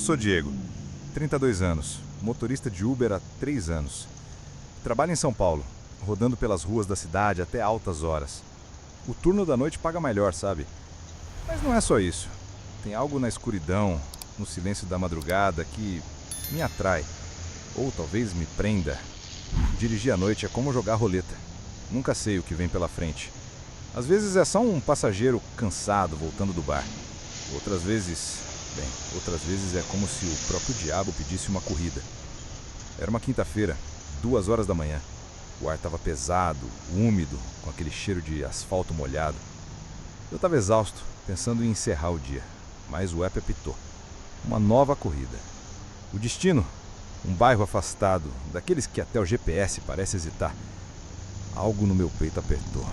sou Diego, 32 anos, motorista de Uber há 3 anos. Trabalho em São Paulo, rodando pelas ruas da cidade até altas horas. O turno da noite paga melhor, sabe? Mas não é só isso. Tem algo na escuridão, no silêncio da madrugada que me atrai, ou talvez me prenda. Dirigir à noite é como jogar roleta. Nunca sei o que vem pela frente. Às vezes é só um passageiro cansado voltando do bar. Outras vezes é como se o próprio diabo pedisse uma corrida. Era uma quinta-feira, 2 horas da manhã. O ar estava pesado, úmido, com aquele cheiro de asfalto molhado. Eu estava exausto, pensando em encerrar o dia, mas o app apitou. Uma nova corrida. O destino? Um bairro afastado, daqueles que até o GPS parece hesitar. Algo no meu peito apertou.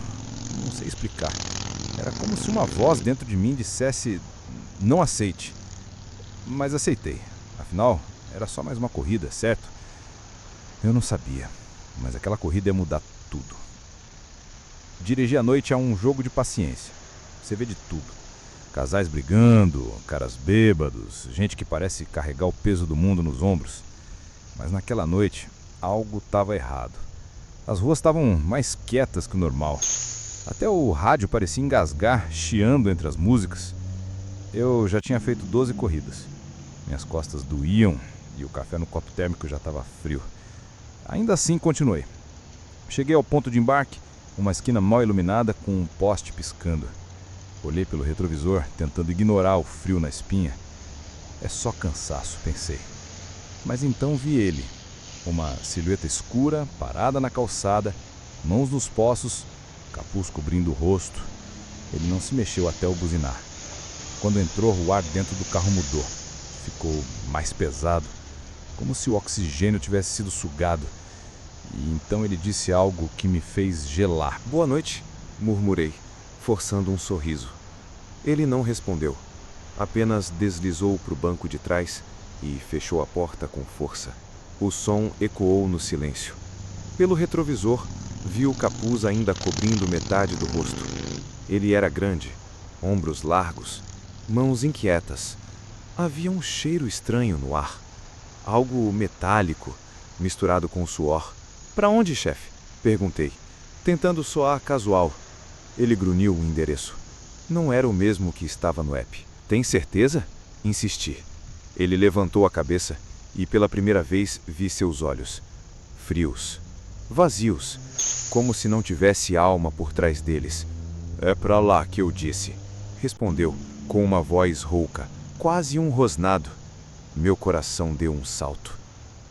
Não sei explicar. Era como se uma voz dentro de mim dissesse: não aceite. Mas aceitei. Afinal, era só mais uma corrida, certo? Eu não sabia, mas aquela corrida ia mudar tudo. Dirigir à noite é um jogo de paciência. Você vê de tudo. Casais brigando, caras bêbados, gente que parece carregar o peso do mundo nos ombros. Mas naquela noite, algo estava errado. As ruas estavam mais quietas que o normal. Até o rádio parecia engasgar, chiando entre as músicas. Eu já tinha feito 12 corridas. Minhas costas doíam e o café no copo térmico já estava frio. Ainda assim, continuei. Cheguei ao ponto de embarque, uma esquina mal iluminada com um poste piscando. Olhei pelo retrovisor, tentando ignorar o frio na espinha. É só cansaço, pensei. Mas então vi ele. Uma silhueta escura, parada na calçada, mãos nos poços, capuz cobrindo o rosto. Ele não se mexeu até eu buzinar. Quando entrou, o ar dentro do carro mudou. Ficou mais pesado, como se o oxigênio tivesse sido sugado. E então ele disse algo que me fez gelar. "Boa noite", murmurei, forçando um sorriso. Ele não respondeu. Apenas deslizou para o banco de trás e fechou a porta com força. O som ecoou no silêncio. Pelo retrovisor, vi o capuz ainda cobrindo metade do rosto. Ele era grande, ombros largos, mãos inquietas. Havia um cheiro estranho no ar. Algo metálico, misturado com suor. "Para onde, chefe?" perguntei, tentando soar casual. Ele grunhiu o endereço. Não era o mesmo que estava no app. "Tem certeza?" insisti. Ele levantou a cabeça e pela primeira vez vi seus olhos. Frios, vazios, como se não tivesse alma por trás deles. "É para lá que eu disse", respondeu, com uma voz rouca, quase um rosnado. Meu coração deu um salto.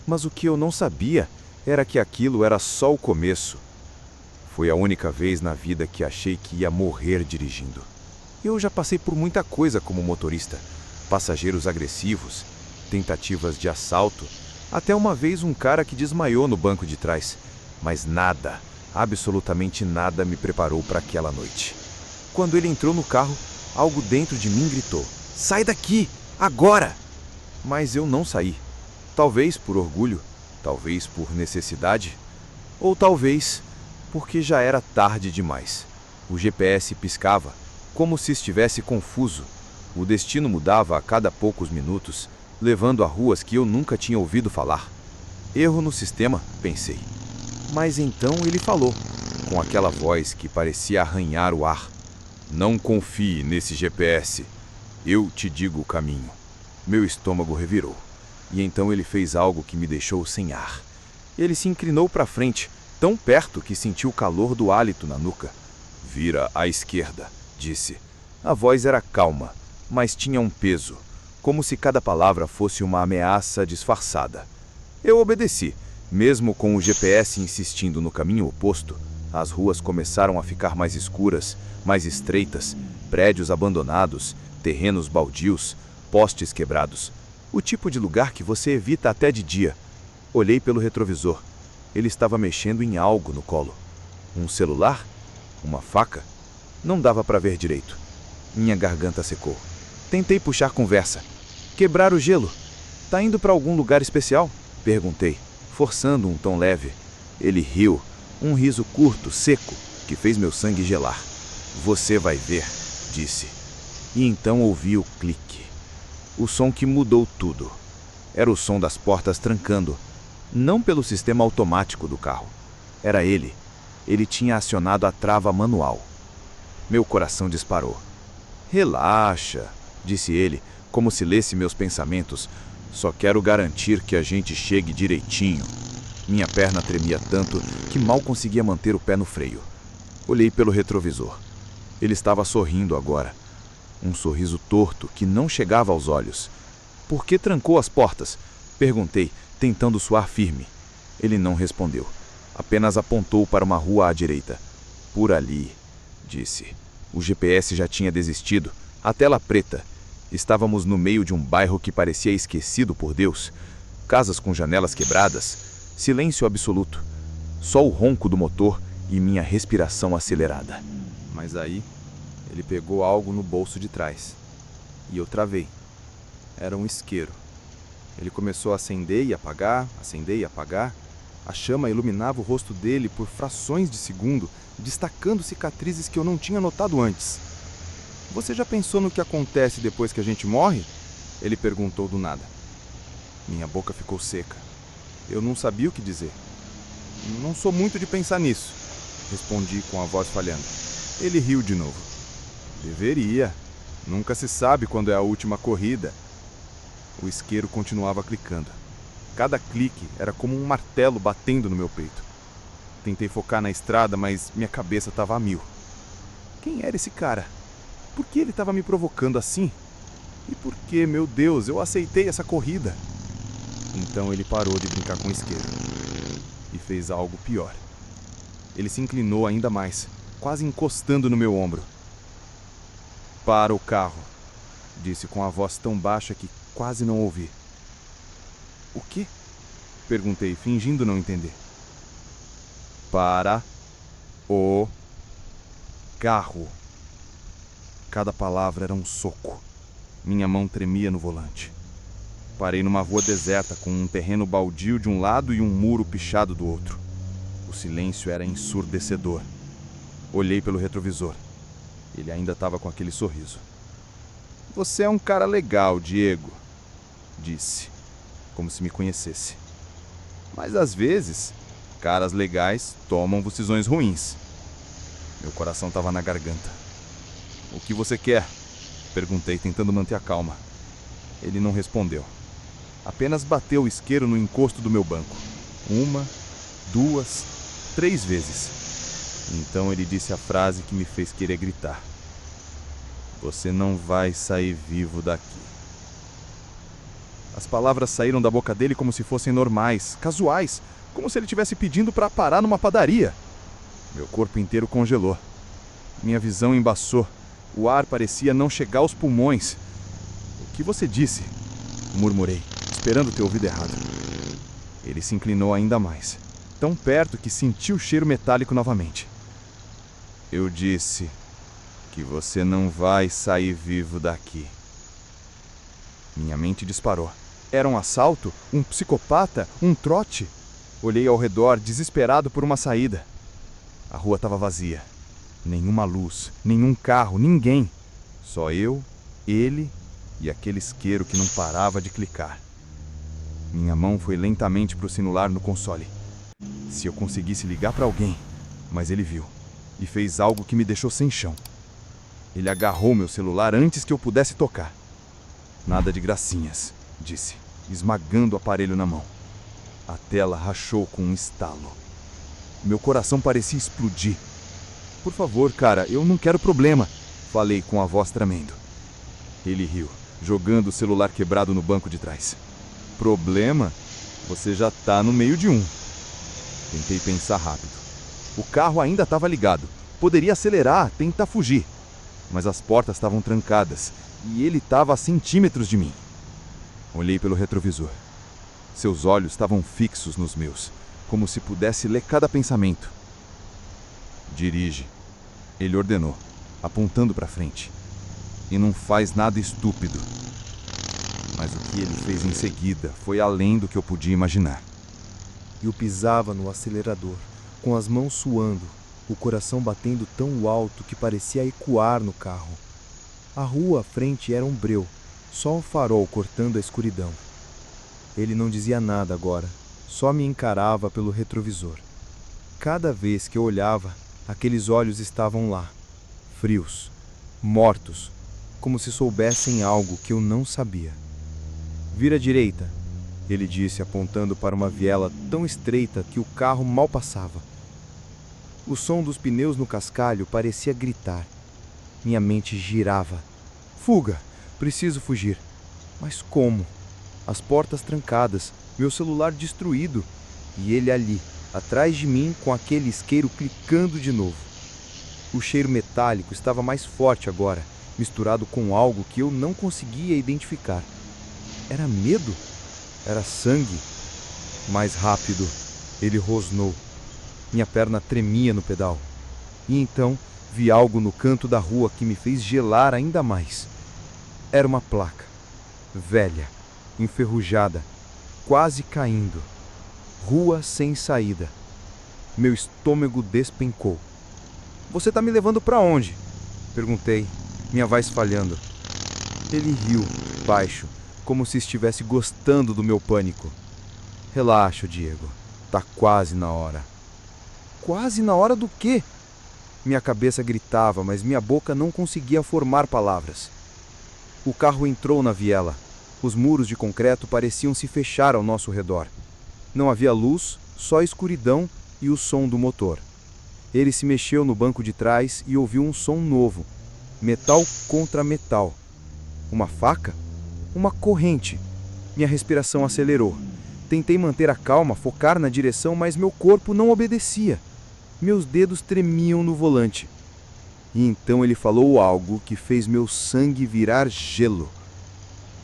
Mas o que eu não sabia era que aquilo era só o começo. Foi a única vez na vida que achei que ia morrer dirigindo. Eu já passei por muita coisa como motorista. Passageiros agressivos, tentativas de assalto, até uma vez um cara que desmaiou no banco de trás. Mas nada, absolutamente nada me preparou para aquela noite. Quando ele entrou no carro, algo dentro de mim gritou: "Sai daqui, agora!" Mas eu não saí. Talvez por orgulho, talvez por necessidade, ou talvez porque já era tarde demais. O GPS piscava, como se estivesse confuso. O destino mudava a cada poucos minutos, levando a ruas que eu nunca tinha ouvido falar. Erro no sistema, pensei. Mas então ele falou, com aquela voz que parecia arranhar o ar: "Não confie nesse GPS. Eu te digo o caminho." Meu estômago revirou. E então ele fez algo que me deixou sem ar. Ele se inclinou para frente, tão perto que senti o calor do hálito na nuca. "Vira à esquerda", disse. A voz era calma, mas tinha um peso, como se cada palavra fosse uma ameaça disfarçada. Eu obedeci, mesmo com o GPS insistindo no caminho oposto. As ruas começaram a ficar mais escuras, mais estreitas, prédios abandonados, terrenos baldios, postes quebrados. O tipo de lugar que você evita até de dia. Olhei pelo retrovisor. Ele estava mexendo em algo no colo. Um celular? Uma faca? Não dava para ver direito. Minha garganta secou. Tentei puxar conversa. "Quebrar o gelo. Tá indo para algum lugar especial?" perguntei, forçando um tom leve. Ele riu, um riso curto, seco, que fez meu sangue gelar. "Você vai ver", disse. E então ouvi o clique. o som que mudou tudo. Era o som das portas trancando, não pelo sistema automático do carro. Era ele. Ele tinha acionado a trava manual. Meu coração disparou. Relaxa, disse ele, como se lesse meus pensamentos. Só quero garantir que a gente chegue direitinho. Minha perna tremia tanto que mal conseguia manter o pé no freio. Olhei pelo retrovisor. Ele estava sorrindo agora. Um sorriso torto que não chegava aos olhos. Por que trancou as portas? Perguntei, tentando soar firme. Ele não respondeu. Apenas apontou para uma rua à direita. Por ali, disse. O GPS já tinha desistido. A tela preta. Estávamos no meio de um bairro que parecia esquecido por Deus. Casas com janelas quebradas. Silêncio absoluto. Só o ronco do motor e minha respiração acelerada. Mas aí, ele pegou algo no bolso de trás. E eu travei. Era um isqueiro. Ele começou a acender e apagar, acender e apagar. A chama iluminava o rosto dele por frações de segundo, destacando cicatrizes que eu não tinha notado antes. Você já pensou no que acontece depois que a gente morre? Ele perguntou do nada. Minha boca ficou seca. Eu não sabia o que dizer. Não sou muito de pensar nisso, respondi com a voz falhando. Ele riu de novo. Deveria. Nunca se sabe quando é a última corrida. O isqueiro continuava clicando. Cada clique era como um martelo batendo no meu peito. Tentei focar na estrada, mas minha cabeça estava a mil. Quem era esse cara? Por que ele estava me provocando assim? E por que, meu Deus, eu aceitei essa corrida? Então ele parou de brincar com o isqueiro. E fez algo pior. Ele se inclinou ainda mais, quase encostando no meu ombro. Para o carro, disse com a voz tão baixa que quase não ouvi. O quê? Perguntei, fingindo não entender. Para o carro. Cada palavra era um soco. Minha mão tremia no volante. Parei numa rua deserta, com um terreno baldio de um lado e um muro pichado do outro. O silêncio era ensurdecedor. Olhei pelo retrovisor. Ele ainda estava com aquele sorriso. Você é um cara legal, Diego, disse, como se me conhecesse. Mas às vezes, caras legais tomam decisões ruins. Meu coração estava na garganta. O que você quer? Perguntei, tentando manter a calma. Ele não respondeu. Apenas bateu o isqueiro no encosto do meu banco. 1, 2, 3 vezes. Então ele disse a frase que me fez querer gritar. Você não vai sair vivo daqui. As palavras saíram da boca dele como se fossem normais, casuais, como se ele estivesse pedindo para parar numa padaria. Meu corpo inteiro congelou. Minha visão embaçou. O ar parecia não chegar aos pulmões. O que você disse? Murmurei, esperando ter ouvido errado. Ele se inclinou ainda mais, tão perto que senti o cheiro metálico novamente. Eu disse que você não vai sair vivo daqui. Minha mente disparou. Era um assalto? Um psicopata? Um trote? Olhei ao redor, desesperado por uma saída. A rua estava vazia. Nenhuma luz, nenhum carro, ninguém. Só eu, ele e aquele isqueiro que não parava de clicar. Minha mão foi lentamente para o celular no console. Se eu conseguisse ligar para alguém, mas ele viu e fez algo que me deixou sem chão. Ele agarrou meu celular antes que eu pudesse tocar. Nada de gracinhas, disse, esmagando o aparelho na mão. A tela rachou com um estalo. Meu coração parecia explodir. Por favor, cara, eu não quero problema, falei com a voz tremendo. Ele riu, jogando o celular quebrado no banco de trás. Problema? Você já tá no meio de um. Tentei pensar rápido. O carro ainda estava ligado. Poderia acelerar, tentar fugir. Mas as portas estavam trancadas e ele estava a centímetros de mim. Olhei pelo retrovisor. Seus olhos estavam fixos nos meus, como se pudesse ler cada pensamento. Dirige, ele ordenou, apontando para frente. E não faz nada estúpido. Mas o que ele fez em seguida foi além do que eu podia imaginar. Eu pisava no acelerador, com as mãos suando, o coração batendo tão alto que parecia ecoar no carro. A rua à frente era um breu, Só o farol cortando a escuridão. Ele não dizia nada agora, só me encarava pelo retrovisor. Cada vez que eu olhava, aqueles olhos estavam lá, frios, mortos, como se soubessem algo que eu não sabia. Vira à direita, ele disse, apontando para uma viela tão estreita que o carro mal passava. O som dos pneus no cascalho parecia gritar. Minha mente girava. Fuga! Preciso fugir. Mas como? As portas trancadas, meu celular destruído, e ele ali, atrás de mim, com aquele isqueiro clicando de novo. O cheiro metálico estava mais forte agora, misturado com algo que eu não conseguia identificar. Era medo? Era sangue? Mais rápido, ele rosnou. Minha perna tremia no pedal. E então vi algo no canto da rua que me fez gelar ainda mais. Era uma placa, velha, enferrujada, quase caindo. Rua sem saída. Meu estômago despencou. Você tá me levando para onde? Perguntei, minha voz falhando. Ele riu, baixo, como se estivesse gostando do meu pânico. Relaxa, Diego. Tá quase na hora. Quase na hora do quê? Minha cabeça gritava, mas minha boca não conseguia formar palavras. O carro entrou na viela. Os muros de concreto pareciam se fechar ao nosso redor. Não havia luz, só escuridão e o som do motor. Ele se mexeu no banco de trás e ouviu um som novo. Metal contra metal. Uma faca? Uma corrente. Minha respiração acelerou. Tentei manter a calma, focar na direção, mas meu corpo não obedecia. Meus dedos tremiam no volante. E então ele falou algo que fez meu sangue virar gelo.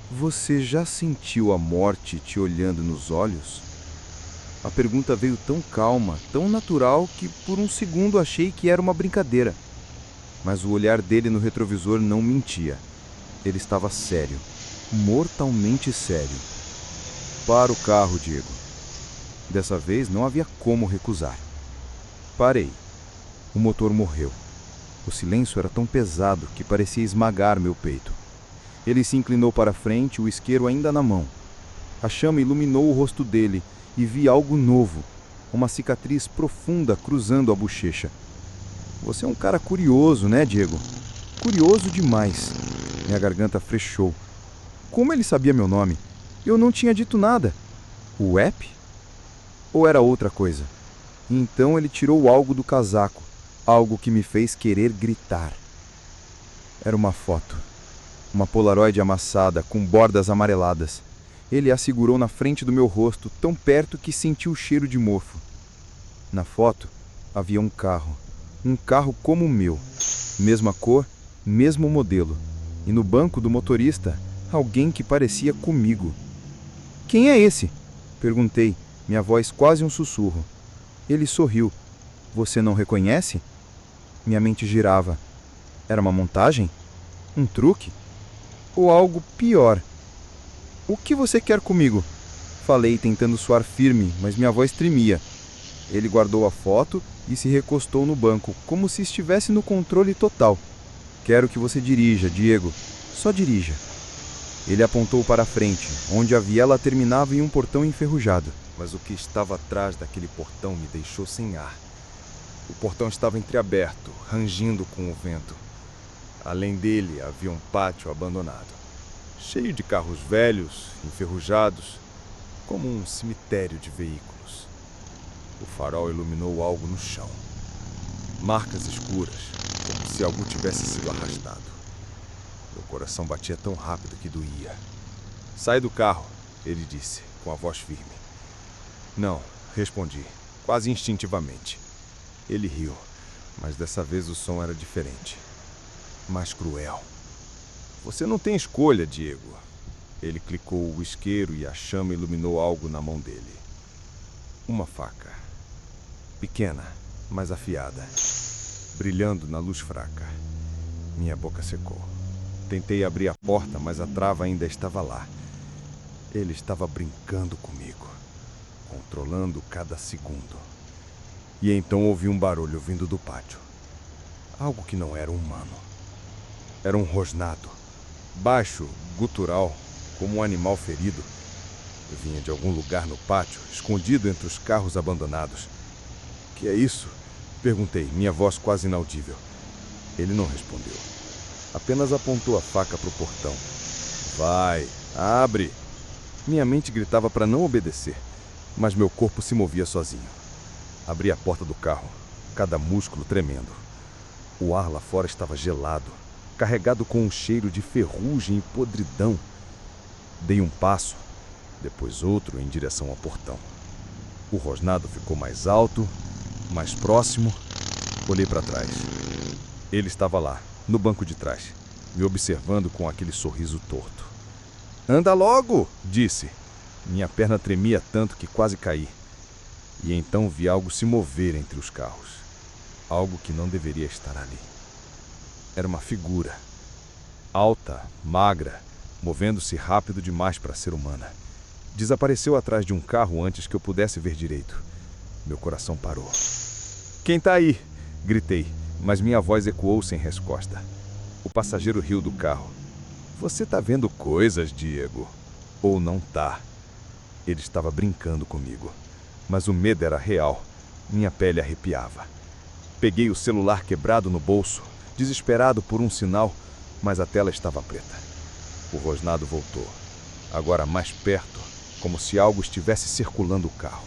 Você já sentiu a morte te olhando nos olhos? A pergunta veio tão calma, tão natural, que por um segundo achei que era uma brincadeira. Mas o olhar dele no retrovisor não mentia. Ele estava sério, mortalmente sério. Para o carro, Diego. Dessa vez não havia como recusar. Parei. O motor morreu. O silêncio era tão pesado que parecia esmagar meu peito. Ele se inclinou para frente, o isqueiro ainda na mão. A chama iluminou o rosto dele e vi algo novo, uma cicatriz profunda cruzando a bochecha. Você é um cara curioso, né, Diego? Curioso demais. Minha garganta fechou. Como ele sabia meu nome? Eu não tinha dito nada. O app? Ou era outra coisa? E então ele tirou algo do casaco, algo que me fez querer gritar. Era uma foto. Uma Polaroid amassada, com bordas amareladas. Ele a segurou na frente do meu rosto, tão perto que senti o cheiro de mofo. Na foto, havia um carro como o meu. Mesma cor, mesmo modelo. E no banco do motorista, alguém que parecia comigo. Quem é esse? Perguntei, minha voz quase um sussurro. Ele sorriu. Você não reconhece? Minha mente girava. Era uma montagem? Um truque? Ou algo pior? O que você quer comigo? Falei, tentando soar firme, mas minha voz tremia. Ele guardou a foto e se recostou no banco, como se estivesse no controle total. Quero que você dirija, Diego. Só dirija. Ele apontou para a frente, onde a viela terminava em um portão enferrujado. Mas o que estava atrás daquele portão me deixou sem ar. O portão estava entreaberto, rangindo com o vento. Além dele havia um pátio abandonado, cheio de carros velhos, enferrujados, como um cemitério de veículos. O farol iluminou algo no chão. Marcas escuras, como se algo tivesse sido arrastado. Meu coração batia tão rápido que doía. Sai do carro, ele disse, com a voz firme. Não, respondi, quase instintivamente. Ele riu, mas dessa vez o som era diferente. Mais cruel. Você não tem escolha, Diego. Ele clicou o isqueiro e a chama iluminou algo na mão dele. Uma faca. Pequena, mas afiada. Brilhando na luz fraca. Minha boca secou. Tentei abrir a porta, mas a trava ainda estava lá. Ele estava brincando comigo, controlando cada segundo. E então ouvi um barulho vindo do pátio. Algo que não era humano. Era um rosnado. baixo, gutural, como um animal ferido. Vinha de algum lugar no pátio, escondido entre os carros abandonados. Que é isso? Perguntei, minha voz quase inaudível. Ele não respondeu. Apenas apontou a faca para o portão. Vai, abre! Minha mente gritava para não obedecer, mas meu corpo se movia sozinho. Abri a porta do carro, cada músculo tremendo. O ar lá fora estava gelado, carregado com um cheiro de ferrugem e podridão. Dei um passo, depois outro em direção ao portão. O rosnado ficou mais alto, mais próximo. Olhei para trás. Ele estava lá, no banco de trás, me observando com aquele sorriso torto. Anda logo, disse. Minha perna tremia tanto que quase caí. E então vi algo se mover entre os carros. Algo que não deveria estar ali. Era uma figura. Alta, magra, movendo-se rápido demais para ser humana. Desapareceu atrás de um carro antes que eu pudesse ver direito. Meu coração parou. Quem tá aí? Gritei, mas minha voz ecoou sem resposta. O passageiro riu do carro. Você tá vendo coisas, Diego? Ou não tá? Ele estava brincando comigo, mas o medo era real. Minha pele arrepiava. Peguei o celular quebrado no bolso, desesperado por um sinal, mas a tela estava preta. O rosnado voltou, agora mais perto, como se algo estivesse circulando o carro.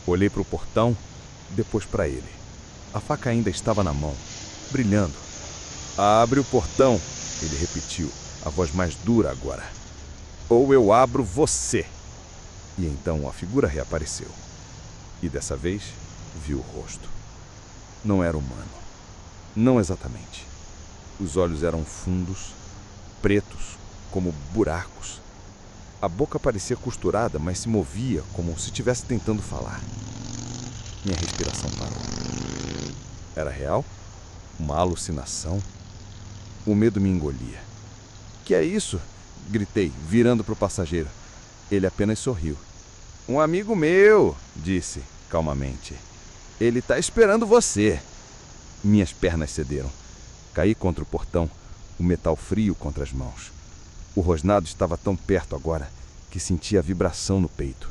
Olhei para o portão, depois para ele. A faca ainda estava na mão, brilhando. Abre o portão, ele repetiu, a voz mais dura agora. Ou eu abro você. E então a figura reapareceu. E dessa vez, vi o rosto. Não era humano. Não exatamente. Os olhos eram fundos, pretos, como buracos. A boca parecia costurada, mas se movia como se estivesse tentando falar. Minha respiração parou. Era real? Uma alucinação? O medo me engolia. Que é isso? Gritei, virando para o passageiro. Ele apenas sorriu. Um amigo meu, disse, calmamente. Ele está esperando você. Minhas pernas cederam. Caí contra o portão, o metal frio contra as mãos. O rosnado estava tão perto agora que sentia a vibração no peito.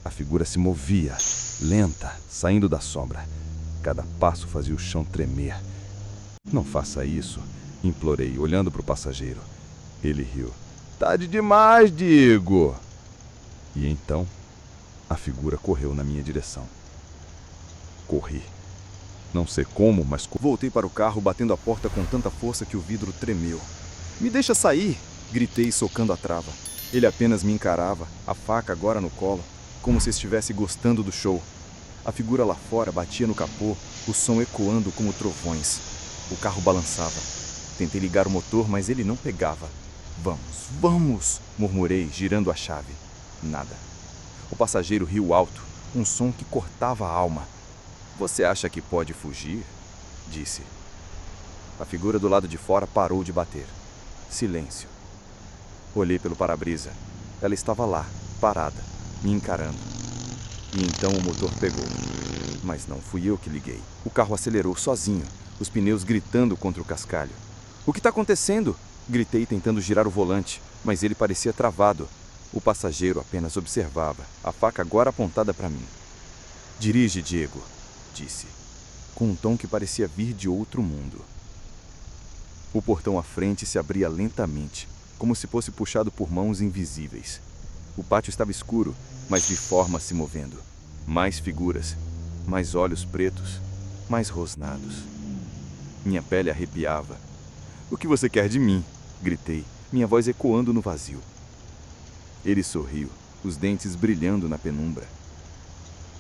A figura se movia, lenta, saindo da sombra. Cada passo fazia o chão tremer. Não faça isso, implorei, olhando para o passageiro. Ele riu. Tarde demais, Diego! E então, a figura correu na minha direção. Corri. Não sei como, mas voltei para o carro, batendo a porta com tanta força que o vidro tremeu. Me deixa sair! Gritei, socando a trava. Ele apenas me encarava, a faca agora no colo, como se estivesse gostando do show. A figura lá fora batia no capô, o som ecoando como trovões. O carro balançava. Tentei ligar o motor, mas ele não pegava. Vamos, vamos! Murmurei, girando a chave. Nada. O passageiro riu alto, um som que cortava a alma. Você acha que pode fugir? Disse. A figura do lado de fora parou de bater. Silêncio. Olhei pelo para-brisa. Ela estava lá, parada, me encarando. E então o motor pegou. Mas não fui eu que liguei. O carro acelerou sozinho, os pneus gritando contra o cascalho. O que está acontecendo? Gritei tentando girar o volante, mas ele parecia travado. O passageiro apenas observava, a faca agora apontada para mim. Dirige, Diego, disse, com um tom que parecia vir de outro mundo. O portão à frente se abria lentamente, como se fosse puxado por mãos invisíveis. O pátio estava escuro, mas vi formas se movendo. Mais figuras, mais olhos pretos, mais rosnados. Minha pele arrepiava. O que você quer de mim? Gritei, minha voz ecoando no vazio. Ele sorriu, os dentes brilhando na penumbra.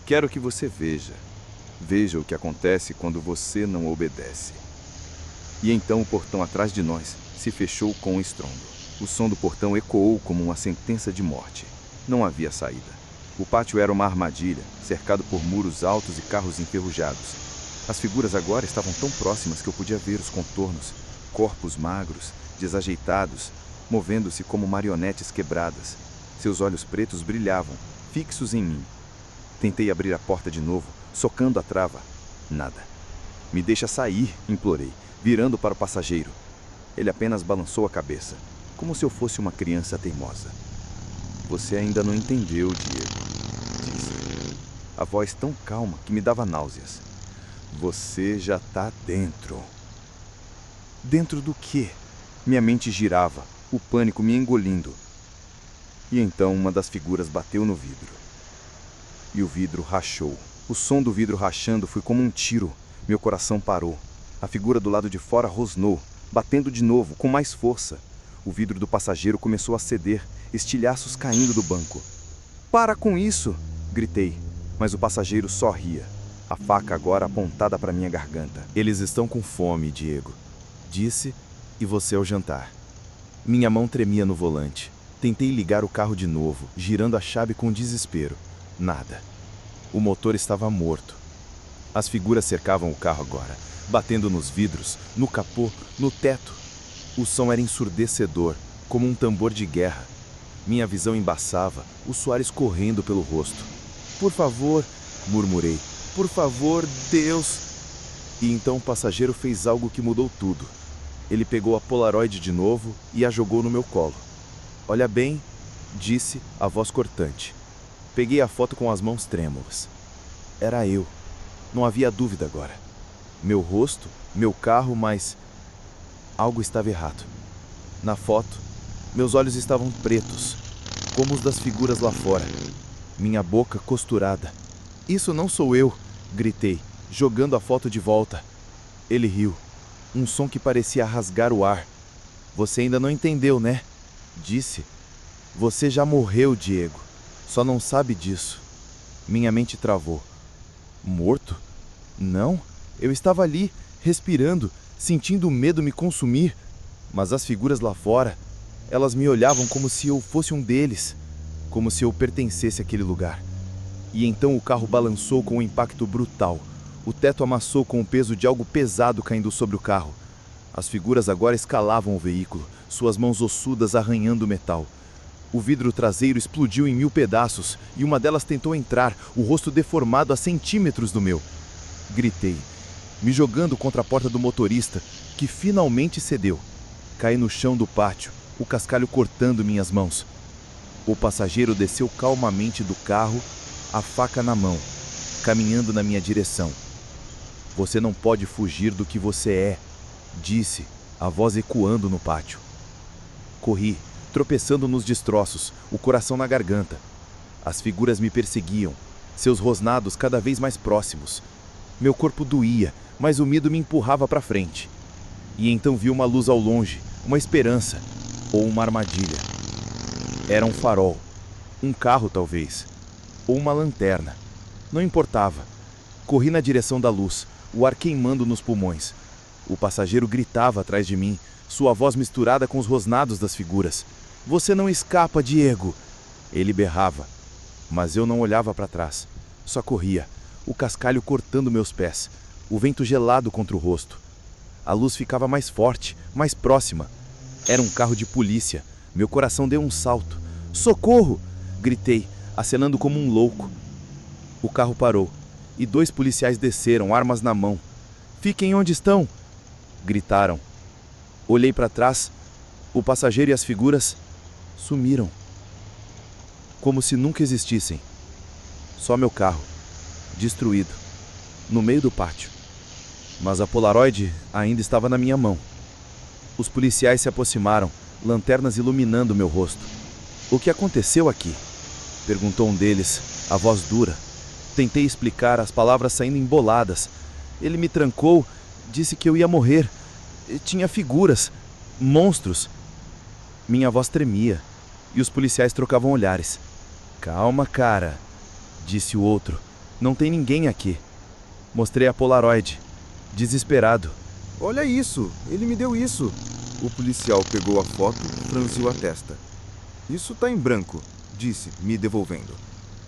Quero que você veja. Veja o que acontece quando você não obedece. E então o portão atrás de nós se fechou com um estrondo. O som do portão ecoou como uma sentença de morte. Não havia saída. O pátio era uma armadilha, cercado por muros altos e carros enferrujados. As figuras agora estavam tão próximas que eu podia ver os contornos, corpos magros, desajeitados, movendo-se como marionetes quebradas. Seus olhos pretos brilhavam, fixos em mim. Tentei abrir a porta de novo, socando a trava. Nada. Me deixa sair, implorei, virando para o passageiro. Ele apenas balançou a cabeça. como se eu fosse uma criança teimosa. Você ainda não entendeu, Diego, disse. A voz tão calma que me dava náuseas. Você já tá dentro. Dentro do quê? Minha mente girava, o pânico me engolindo. E então uma das figuras bateu no vidro. E o vidro rachou. O som do vidro rachando foi como um tiro. Meu coração parou. A figura do lado de fora rosnou, batendo de novo, com mais força. O vidro do passageiro começou a ceder, estilhaços caindo do banco. Para com isso! Gritei, mas o passageiro só ria. A faca agora apontada para minha garganta. Eles estão com fome, Diego, disse, e você ao jantar. Minha mão tremia no volante. Tentei ligar o carro de novo, girando a chave com desespero. Nada. O motor estava morto. As figuras cercavam o carro agora, batendo nos vidros, no capô, no teto. O som era ensurdecedor, como um tambor de guerra. Minha visão embaçava, o suor escorrendo pelo rosto. Por favor, murmurei. Por favor, Deus. E então o passageiro fez algo que mudou tudo. Ele pegou a Polaroid de novo e a jogou no meu colo. Olha bem, disse, a voz cortante. Peguei a foto com as mãos trêmulas. Era eu. Não havia dúvida agora. Meu rosto, meu carro, mas algo estava errado. Na foto, meus olhos estavam pretos, como os das figuras lá fora. Minha boca costurada. Isso não sou eu, gritei, jogando a foto de volta. Ele riu. Um som que parecia rasgar o ar. Você ainda não entendeu, né? Disse. Você já morreu, Diego. Só não sabe disso. Minha mente travou. Morto? Não. Eu estava ali, respirando, sentindo o medo me consumir. Mas as figuras lá fora, elas me olhavam como se eu fosse um deles. Como se eu pertencesse àquele lugar. E então o carro balançou com um impacto brutal. O teto amassou com o peso de algo pesado caindo sobre o carro. As figuras agora escalavam o veículo, suas mãos ossudas arranhando o metal. O vidro traseiro explodiu em 1000 pedaços e uma delas tentou entrar, o rosto deformado a centímetros do meu. Gritei, me jogando contra a porta do motorista, que finalmente cedeu. Caí no chão do pátio, o cascalho cortando minhas mãos. O passageiro desceu calmamente do carro, a faca na mão, caminhando na minha direção. Você não pode fugir do que você é, disse, a voz ecoando no pátio. Corri, tropeçando nos destroços, o coração na garganta. As figuras me perseguiam, seus rosnados cada vez mais próximos. Meu corpo doía, mas o medo me empurrava para frente. E então vi uma luz ao longe, uma esperança, ou uma armadilha. Era um farol, um carro talvez, ou uma lanterna. Não importava. Corri na direção da luz, o ar queimando nos pulmões. O passageiro gritava atrás de mim, sua voz misturada com os rosnados das figuras. Você não escapa, Diego! Ele berrava, mas eu não olhava para trás. Só corria, o cascalho cortando meus pés, o vento gelado contra o rosto. A luz ficava mais forte, mais próxima. Era um carro de polícia. Meu coração deu um salto. Socorro! Gritei, acenando como um louco. O carro parou e 2 policiais desceram, armas na mão. Fiquem onde estão! Gritaram. Olhei para trás. O passageiro e as figuras sumiram. Como se nunca existissem. Só meu carro, destruído, no meio do pátio. Mas a Polaroid ainda estava na minha mão. Os policiais se aproximaram, lanternas iluminando meu rosto. O que aconteceu aqui? Perguntou um deles, a voz dura. Tentei explicar, as palavras saindo emboladas. Ele me trancou, disse que eu ia morrer. Tinha figuras, monstros. Minha voz tremia e os policiais trocavam olhares. Calma, cara, disse o outro. Não tem ninguém aqui. Mostrei a Polaroid, desesperado. Olha isso, ele me deu isso. O policial pegou a foto e franziu a testa. Isso tá em branco, disse, me devolvendo.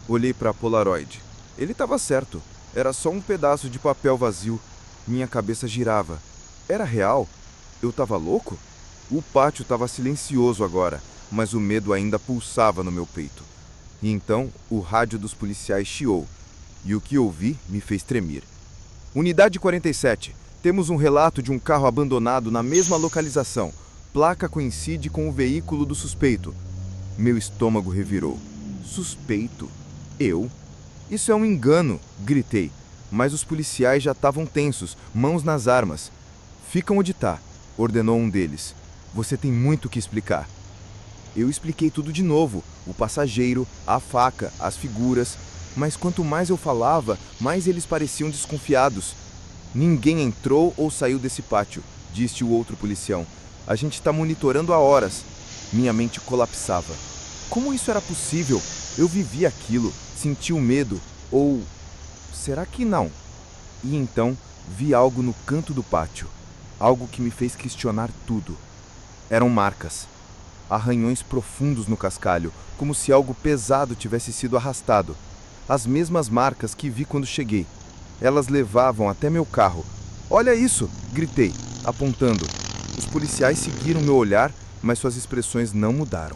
Olhei para a Polaroid. Ele estava certo. Era só um pedaço de papel vazio. Minha cabeça girava. Era real? Eu estava louco? O pátio estava silencioso agora, mas o medo ainda pulsava no meu peito. E então o rádio dos policiais chiou, e o que ouvi me fez tremer. Unidade 47, temos um relato de um carro abandonado na mesma localização. placa coincide com o veículo do suspeito. Meu estômago revirou. Suspeito? Eu? Isso é um engano, gritei. Mas os policiais já estavam tensos, mãos nas armas. Fica onde tá, ordenou um deles. Você tem muito que explicar. Eu expliquei tudo de novo, o passageiro, a faca, as figuras, mas quanto mais eu falava, mais eles pareciam desconfiados. Ninguém entrou ou saiu desse pátio, disse o outro policial. A gente está monitorando há horas. Minha mente colapsava. Como isso era possível? Eu vivi aquilo, senti o medo, ou... será que não? E então vi algo no canto do pátio, algo que me fez questionar tudo. Eram marcas. Arranhões profundos no cascalho, como se algo pesado tivesse sido arrastado. As mesmas marcas que vi quando cheguei. Elas levavam até meu carro. Olha isso! Gritei, apontando. Os policiais seguiram meu olhar, mas suas expressões não mudaram.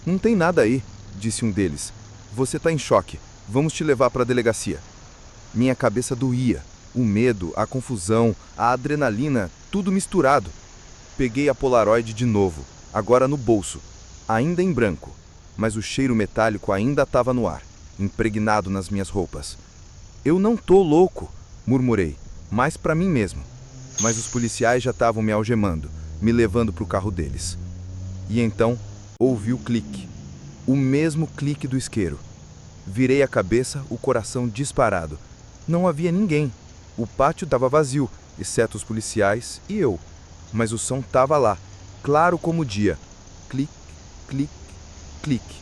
Não tem nada aí, disse um deles. Você está em choque. Vamos te levar para a delegacia. Minha cabeça doía. O medo, a confusão, a adrenalina, tudo misturado. Peguei a Polaroid de novo, agora no bolso, ainda em branco, mas o cheiro metálico ainda estava no ar, impregnado nas minhas roupas. Eu não tô louco, murmurei, mais para mim mesmo. Mas os policiais já estavam me algemando, me levando para o carro deles. E então, ouvi o clique, o mesmo clique do isqueiro. Virei a cabeça, o coração disparado. Não havia ninguém. O pátio estava vazio, exceto os policiais e eu. Mas o som estava lá, claro como o dia. Clique, clique, clique.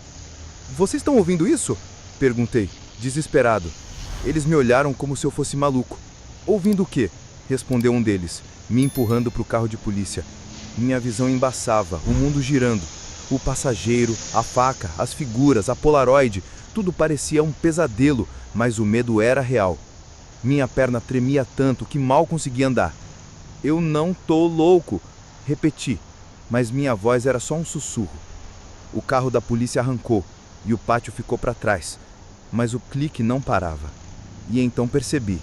Vocês estão ouvindo isso? Perguntei, desesperado. Eles me olharam como se eu fosse maluco. Ouvindo o quê? Respondeu um deles, me empurrando para o carro de polícia. Minha visão embaçava, o mundo girando. O passageiro, a faca, as figuras, a Polaroid, tudo parecia um pesadelo, mas o medo era real. Minha perna tremia tanto que mal conseguia andar. Eu não tô louco, repeti, mas minha voz era só um sussurro. O carro da polícia arrancou e o pátio ficou para trás, mas o clique não parava. E então percebi,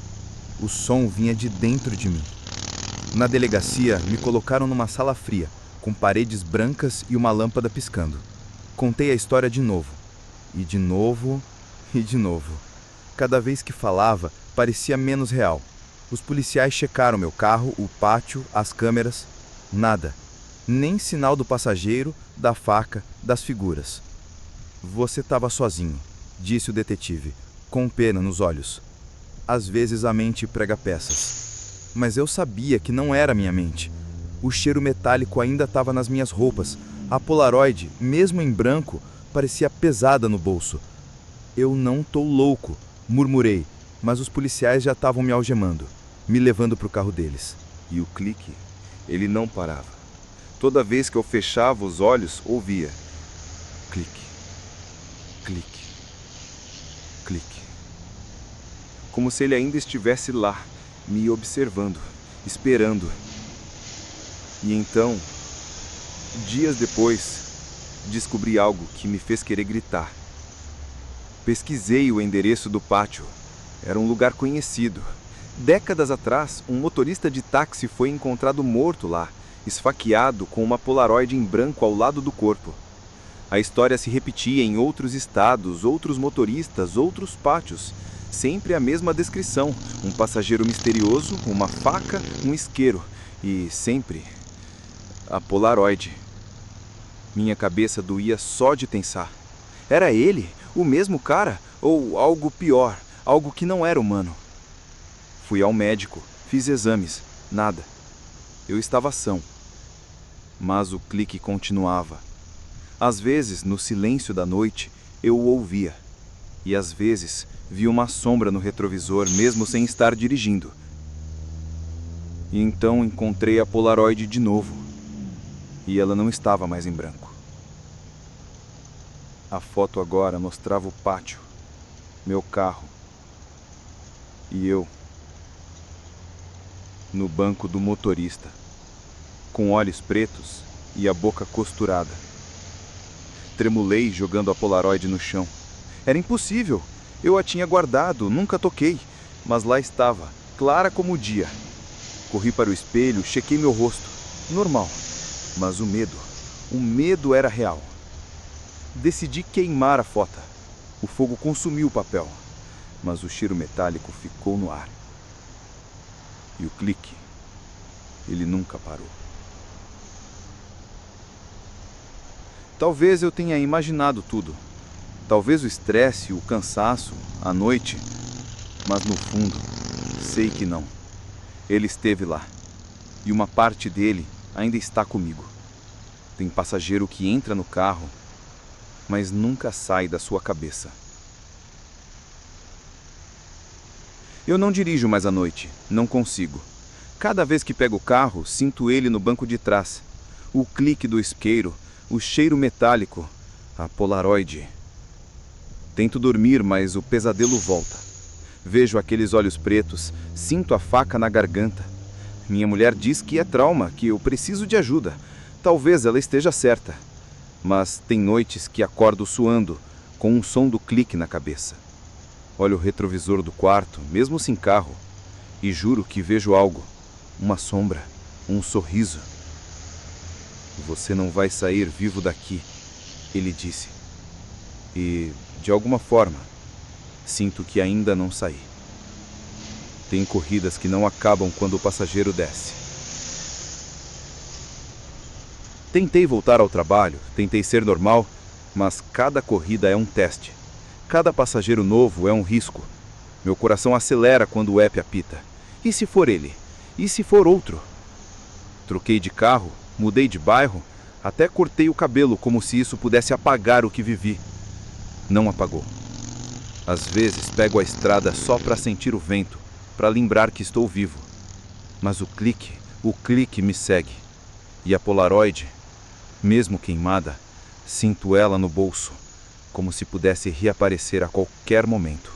o som vinha de dentro de mim. Na delegacia, me colocaram numa sala fria, com paredes brancas e uma lâmpada piscando. Contei a história de novo, e de novo, e de novo. Cada vez que falava, parecia menos real. Os policiais checaram meu carro, o pátio, as câmeras. Nada. Nem sinal do passageiro, da faca, das figuras. Você estava sozinho, disse o detetive, com pena nos olhos. Às vezes a mente prega peças. Mas eu sabia que não era minha mente. O cheiro metálico ainda estava nas minhas roupas. A Polaroid, mesmo em branco, parecia pesada no bolso. Eu não tô louco, murmurei, mas os policiais já estavam me algemando, me levando para o carro deles. E o clique, ele não parava. Toda vez que eu fechava os olhos, ouvia. Clique, clique, clique. Como se ele ainda estivesse lá, me observando, esperando. E então, dias depois, descobri algo que me fez querer gritar. Pesquisei o endereço do pátio. Era um lugar conhecido. Décadas atrás, um motorista de táxi foi encontrado morto lá, esfaqueado com uma Polaroid em branco ao lado do corpo. A história se repetia em outros estados, outros motoristas, outros pátios. Sempre a mesma descrição: um passageiro misterioso, uma faca, um isqueiro e, sempre, a Polaroid. Minha cabeça doía só de pensar. Era ele, o mesmo cara, ou algo pior, algo que não era humano? Fui ao médico, fiz exames, nada. Eu estava são. Mas o clique continuava. Às vezes, no silêncio da noite, eu o ouvia. E às vezes, vi uma sombra no retrovisor, mesmo sem estar dirigindo. E então encontrei a Polaroid de novo. E ela não estava mais em branco. A foto agora mostrava o pátio, meu carro e eu no banco do motorista, com olhos pretos e a boca costurada. Tremulei jogando a Polaroid no chão. Era impossível. Eu a tinha guardado, nunca toquei, mas lá estava, clara como o dia. Corri para o espelho, chequei meu rosto. Normal. Mas o medo era real. Decidi queimar a fota. O fogo consumiu o papel, mas o cheiro metálico ficou no ar. E o clique, ele nunca parou. Talvez eu tenha imaginado tudo. Talvez o estresse, o cansaço, a noite. Mas no fundo, sei que não. Ele esteve lá. E uma parte dele ainda está comigo. Tem passageiro que entra no carro, mas nunca sai da sua cabeça. Eu não dirijo mais à noite, não consigo. Cada vez que pego o carro, sinto ele no banco de trás. O clique do isqueiro, o cheiro metálico, a Polaroid. Tento dormir, mas o pesadelo volta. Vejo aqueles olhos pretos, sinto a faca na garganta. Minha mulher diz que é trauma, que eu preciso de ajuda. Talvez ela esteja certa. Mas tem noites que acordo suando, com um som do clique na cabeça. Olho o retrovisor do quarto, mesmo sem carro, e juro que vejo algo. Uma sombra, um sorriso. Você não vai sair vivo daqui, ele disse. E, de alguma forma, sinto que ainda não saí. Tem corridas que não acabam quando o passageiro desce. Tentei voltar ao trabalho, tentei ser normal, mas cada corrida é um teste. Cada passageiro novo é um risco. Meu coração acelera quando o app apita. E se for ele? E se for outro? Troquei de carro, mudei de bairro, até cortei o cabelo como se isso pudesse apagar o que vivi. Não apagou. Às vezes pego a estrada só para sentir o vento, para lembrar que estou vivo. Mas o clique me segue. E a Polaroid, mesmo queimada, sinto ela no bolso, como se pudesse reaparecer a qualquer momento.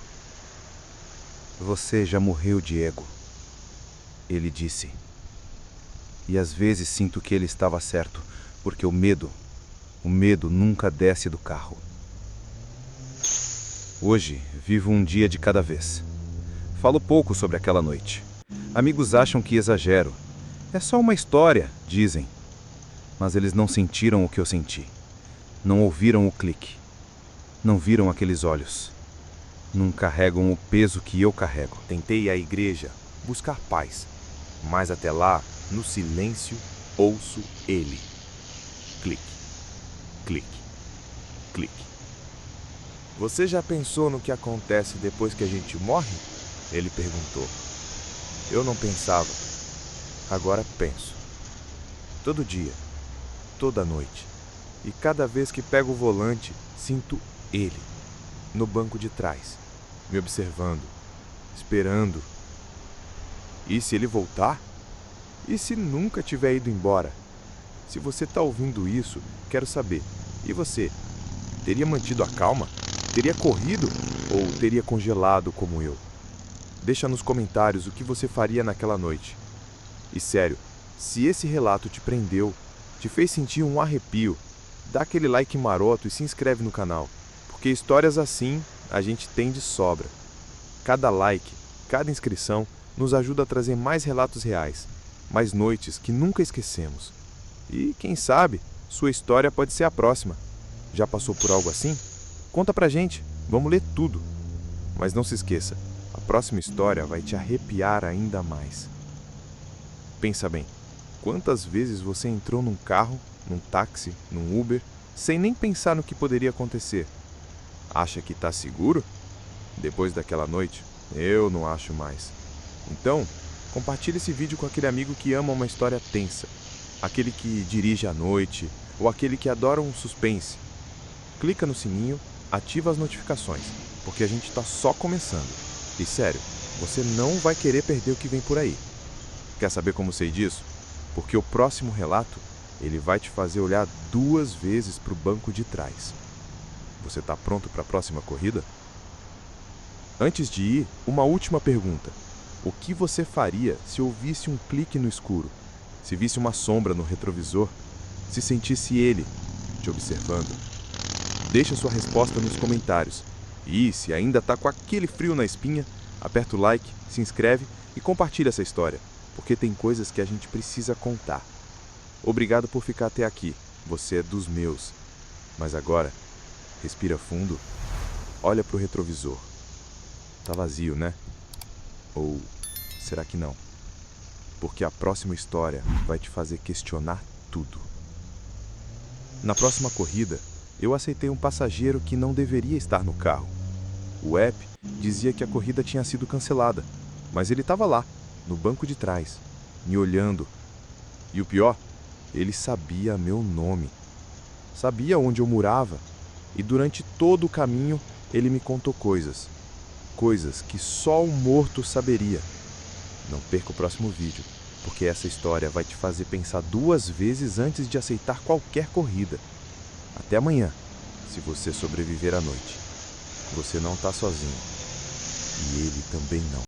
Você já morreu, Diego, ele disse. E às vezes sinto que ele estava certo, porque o medo nunca desce do carro. Hoje, vivo um dia de cada vez. Falo pouco sobre aquela noite. Amigos acham que exagero. É só uma história, dizem. Mas eles não sentiram o que eu senti. Não ouviram o clique. Não viram aqueles olhos. Não carregam o peso que eu carrego. Tentei ir à igreja, buscar paz. Mas até lá, no silêncio, ouço ele. Clique, clique, clique. Você já pensou no que acontece depois que a gente morre? Ele perguntou. Eu não pensava. Agora penso. Todo dia, toda noite. E cada vez que pego o volante, sinto ele, no banco de trás, me observando, esperando. E se ele voltar? E se nunca tiver ido embora? Se você está ouvindo isso, quero saber. E você? Teria mantido a calma? Teria corrido? Ou teria congelado como eu? Deixa nos comentários o que você faria naquela noite. E sério, se esse relato te prendeu, te fez sentir um arrepio, dá aquele like maroto e se inscreve no canal. Porque histórias assim a gente tem de sobra. Cada like, cada inscrição nos ajuda a trazer mais relatos reais, mais noites que nunca esquecemos. E quem sabe, sua história pode ser a próxima. Já passou por algo assim? Conta pra gente, vamos ler tudo. Mas não se esqueça, a próxima história vai te arrepiar ainda mais. Pensa bem, quantas vezes você entrou num carro, num táxi, num Uber, sem nem pensar no que poderia acontecer? Acha que tá seguro? Depois daquela noite, eu não acho mais. Então, compartilhe esse vídeo com aquele amigo que ama uma história tensa, aquele que dirige à noite ou aquele que adora um suspense. Clica no sininho, ativa as notificações, porque a gente está só começando. E sério, você não vai querer perder o que vem por aí. Quer saber como sei disso? Porque o próximo relato, ele vai te fazer olhar 2 vezes para o banco de trás. Você está pronto para a próxima corrida? Antes de ir, uma última pergunta. O que você faria se ouvisse um clique no escuro? Se visse uma sombra no retrovisor? Se sentisse ele te observando? Deixa sua resposta nos comentários. E se ainda está com aquele frio na espinha, aperta o like, se inscreve e compartilha essa história, porque tem coisas que a gente precisa contar. Obrigado por ficar até aqui. Você é dos meus. Mas agora, respira fundo. Olha pro retrovisor. Tá vazio, né? Ou será que não? Porque a próxima história vai te fazer questionar tudo. Na próxima corrida, eu aceitei um passageiro que não deveria estar no carro. O app dizia que a corrida tinha sido cancelada, mas ele estava lá, no banco de trás, me olhando. E o pior, ele sabia meu nome. Sabia onde eu morava. E durante todo o caminho, ele me contou coisas. Coisas que só um morto saberia. Não perca o próximo vídeo, porque essa história vai te fazer pensar 2 vezes antes de aceitar qualquer corrida. Até amanhã, se você sobreviver à noite. Você não está sozinho. E ele também não.